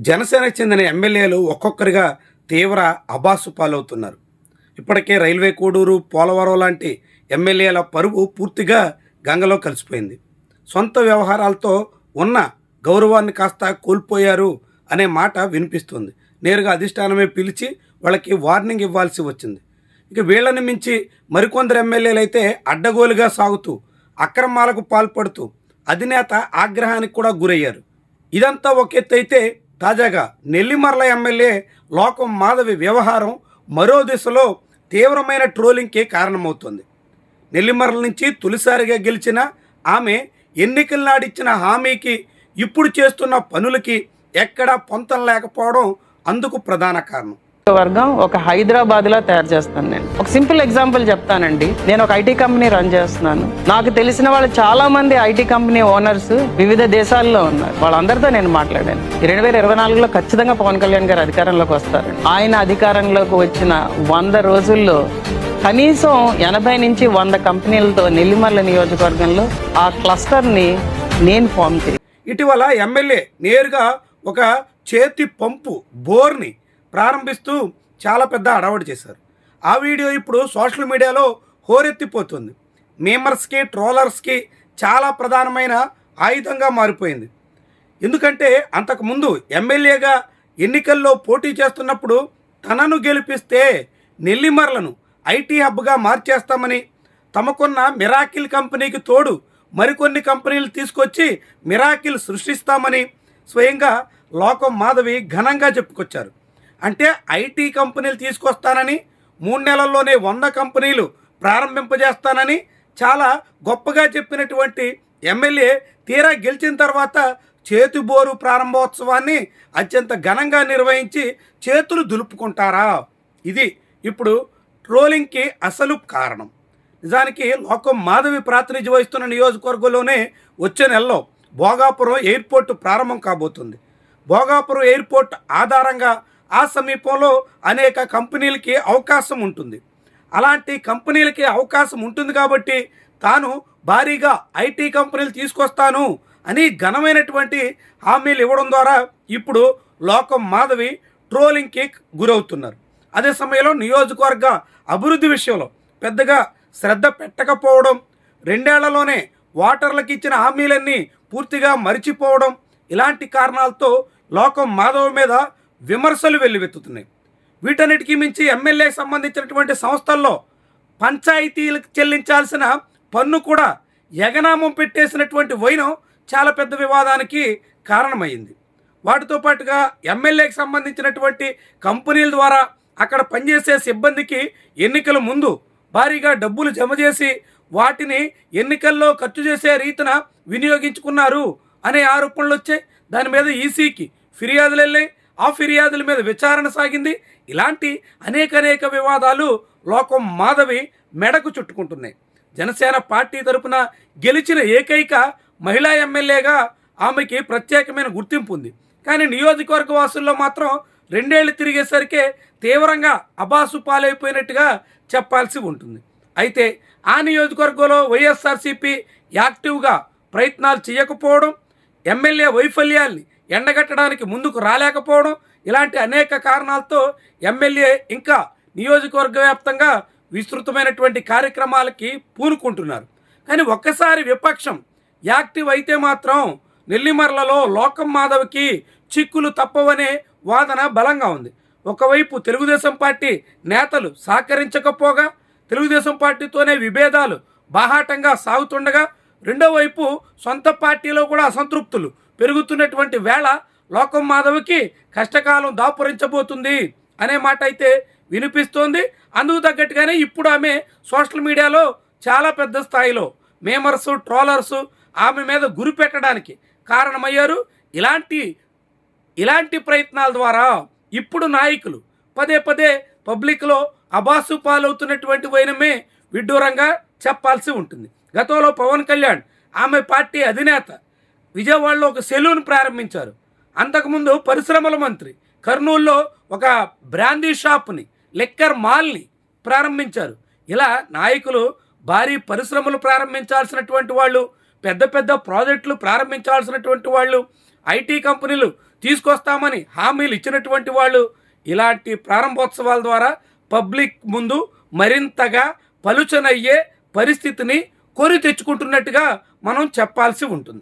జనసేనకు చెందిన ఎమ్మెల్యేలు ఒక్కొక్కరిగా తీవ్ర అబాసు పాలవుతున్నారు. ఇప్పటికే రైల్వే కోడూరు, పోలవరం లాంటి ఎమ్మెల్యేల పరువు పూర్తిగా గంగలో కలిసిపోయింది. సొంత వ్యవహారాలతో ఉన్న గౌరవాన్ని కాస్త కోల్పోయారు అనే మాట వినిపిస్తుంది. నేరుగా అధిష్టానమే పిలిచి వాళ్ళకి వార్నింగ్ ఇవ్వాల్సి వచ్చింది. ఇక వీళ్ళని మించి మరికొందరు ఎమ్మెల్యేలు అయితే అడ్డగోలుగా సాగుతూ అక్రమాలకు పాల్పడుతూ అధినేత ఆగ్రహానికి కూడా గురయ్యారు. ఇదంతా ఒక ఎత్తు అయితే, తాజాగా నెల్లిమర్ల ఎమ్మెల్యే లోకం మాధవి వ్యవహారం మరో దిశలో తీవ్రమైన ట్రోలింగ్కి కారణమవుతుంది. నెల్లిమర్ల నుంచి తొలిసారిగా గెలిచిన ఆమె ఎన్నికల నాడిచ్చిన హామీకి ఇప్పుడు చేస్తున్న పనులకి ఎక్కడా పొంతం లేకపోవడం అందుకు ప్రధాన కారణం. వర్గం ఒక హైదరాబాద్లా తయారు చేస్తాను. నేను ఒక సింపుల్ ఎగ్జాంపుల్ చెప్తానండి. నేను ఒక ఐటీ కంపెనీ రన్ చేస్తున్నాను. నాకు తెలిసిన వాళ్ళు చాలా మంది ఐటీ కంపెనీ ఓనర్స్ వివిధ దేశాల్లో ఉన్నారు. వాళ్ళందరితో నేను మాట్లాడాను. 2024లో ఖచ్చితంగా పవన్ కళ్యాణ్ గారు అధికారంలోకి వస్తారు. ఆయన అధికారంలోకి వచ్చిన 100 రోజుల్లో కనీసం 80 నుంచి 100 కంపెనీలతో నెల్లిమర్ల నియోజకవర్గంలో ఆ క్లస్టర్ని నేను ఫామ్ చేయాలి. ఇటీవల ఎమ్మెల్యే నేరుగా ఒక చేతి పంపు బోర్ని ప్రారంభిస్తూ చాలా పెద్ద అడవడి చేశారు. ఆ వీడియో ఇప్పుడు సోషల్ మీడియాలో హోరెత్తిపోతుంది. మేమర్స్కి, ట్రోలర్స్కి చాలా ప్రధానమైన ఆయుధంగా మారిపోయింది. ఎందుకంటే అంతకుముందు ఎమ్మెల్యేగా ఎన్నికల్లో పోటీ చేస్తున్నప్పుడు తనను గెలిపిస్తే నెల్లిమర్లను ఐటీ హబ్గా మార్చేస్తామని, తమకున్న మిరాకిల్ కంపెనీకి తోడు మరికొన్ని కంపెనీలు తీసుకొచ్చి మిరాకిల్ సృష్టిస్తామని స్వయంగా లోకం మాధవి ఘనంగా చెప్పుకొచ్చారు. అంటే ఐటీ కంపెనీలు తీసుకొస్తానని, 3 నెలల్లోనే 100 కంపెనీలు ప్రారంభింపజేస్తానని చాలా గొప్పగా చెప్పినటువంటి ఎమ్మెల్యే తీరా గెలిచిన తర్వాత చేతిబోరు ప్రారంభోత్సవాన్ని అత్యంత ఘనంగా నిర్వహించి చేతులు దులుపుకుంటారా? ఇది ఇప్పుడు ట్రోలింగ్కి అసలు కారణం. నిజానికి లోకం మాధవి ప్రాతినిధ్యం వహిస్తున్న నియోజకవర్గంలోనే వచ్చే నెలలో భోగాపురం ఎయిర్పోర్టు ప్రారంభం కాబోతుంది. భోగాపురం ఎయిర్పోర్ట్ ఆధారంగా ఆ సమీపంలో అనేక కంపెనీలకి అవకాశం ఉంటుంది. అలాంటి కంపెనీలకి అవకాశం ఉంటుంది కాబట్టి తాను భారీగా ఐటీ కంపెనీలు తీసుకొస్తాను అని ఘనమైనటువంటి హామీలు ఇవ్వడం ద్వారా ఇప్పుడు లోకం మాధవి ట్రోలింగ్కి గురవుతున్నారు. అదే సమయంలో నియోజకవర్గ అభివృద్ధి విషయంలో పెద్దగా శ్రద్ధ పెట్టకపోవడం, 2 ఏళ్లలోనే ఓటర్లకు ఇచ్చిన హామీలన్నీ పూర్తిగా మరిచిపోవడం, ఇలాంటి కారణాలతో లోకం మాధవ్ మీద విమర్శలు వెల్లువెత్తుతున్నాయి. వీటన్నిటికీ మించి ఎమ్మెల్యేకి సంబంధించినటువంటి సంస్థల్లో పంచాయతీలకు చెల్లించాల్సిన పన్ను కూడా ఎగనామం పెట్టేసినటువంటి వైనం చాలా పెద్ద వివాదానికి కారణమైంది. వాటితో పాటుగా ఎమ్మెల్యేకి సంబంధించినటువంటి కంపెనీల ద్వారా అక్కడ పనిచేసే సిబ్బందికి ఎన్నికల ముందు భారీగా డబ్బులు జమ చేసి వాటిని ఎన్నికల్లో ఖర్చు చేసే రీతిన వినియోగించుకున్నారు అనే ఆరోపణలు వచ్చాయి. దాని మీద ఈసీకి ఫిర్యాదులు వెళ్ళాయి. ఆ ఫిర్యాదుల మీద విచారణ సాగింది. ఇలాంటి అనేక వివాదాలు లోకం మాధవి మెడకు చుట్టుకుంటున్నాయి. జనసేన పార్టీ తరపున గెలిచిన ఏకైక మహిళా ఎమ్మెల్యేగా ఆమెకి ప్రత్యేకమైన గుర్తింపు ఉంది. కానీ నియోజకవర్గ వాసుల్లో మాత్రం 2 ఏళ్లు తిరిగేసరికే తీవ్రంగా అబాసు పాలైపోయినట్టుగా చెప్పాల్సి ఉంటుంది. అయితే ఆ నియోజకవర్గంలో వైఎస్ఆర్సీపీ యాక్టివ్గా ప్రయత్నాలు చేయకపోవడం, ఎమ్మెల్యే వైఫల్యాల్ని ఎండగట్టడానికి ముందుకు రాలేకపోవడం, ఇలాంటి అనేక కారణాలతో ఎమ్మెల్యే ఇంకా నియోజకవర్గ వ్యాప్తంగా విస్తృతమైనటువంటి కార్యక్రమాలకి పూనుకుంటున్నారు. కానీ ఒక్కసారి విపక్షం యాక్టివ్ అయితే మాత్రం నెల్లిమర్లలో లోకం మాధవ్కి చిక్కులు తప్పవనే వాదన బలంగా ఉంది. ఒకవైపు తెలుగుదేశం పార్టీ నేతలు సహకరించకపోగా తెలుగుదేశం పార్టీతోనే విభేదాలు బాహాటంగా సాగుతుండగా, రెండో వైపు సొంత పార్టీలో కూడా అసంతృప్తులు పెరుగుతున్నటువంటి వేళ లోకం మాధవ్కి కష్టకాలం దాపురించబోతుంది అనే మాట అయితే వినిపిస్తోంది. అందుకు తగ్గట్టుగానే ఇప్పుడు ఆమె సోషల్ మీడియాలో చాలా పెద్ద స్థాయిలో మేమర్సు, ట్రోలర్సు ఆమె మీద గురి పెట్టడానికి కారణమయ్యారు. ఇలాంటి ప్రయత్నాల ద్వారా ఇప్పుడు నాయకులు పదే పబ్లిక్లో అబాసు పాలవుతున్నటువంటి వైనమే విడ్డూరంగా చెప్పాల్సి ఉంటుంది. గతంలో పవన్ కళ్యాణ్ ఆమె పార్టీ అధినేత విజయవాడలో ఒక సెలూన్ ప్రారంభించారు. అంతకుముందు పరిశ్రమల మంత్రి కర్నూలులో ఒక బ్రాందీ షాప్ని, లిక్కర్ మాల్ని ప్రారంభించారు. ఇలా నాయకులు భారీ పరిశ్రమలు ప్రారంభించాల్సినటువంటి వాళ్ళు, పెద్ద ప్రాజెక్టులు ప్రారంభించాల్సినటువంటి వాళ్ళు, ఐటీ కంపెనీలు తీసుకొస్తామని హామీలు ఇచ్చినటువంటి వాళ్ళు ఇలాంటి ప్రారంభోత్సవాల ద్వారా పబ్లిక్ ముందు మరింతగా పలుచనయ్యే పరిస్థితిని కొని తెచ్చుకుంటున్నట్టుగా మనం చెప్పాల్సి ఉంటుంది.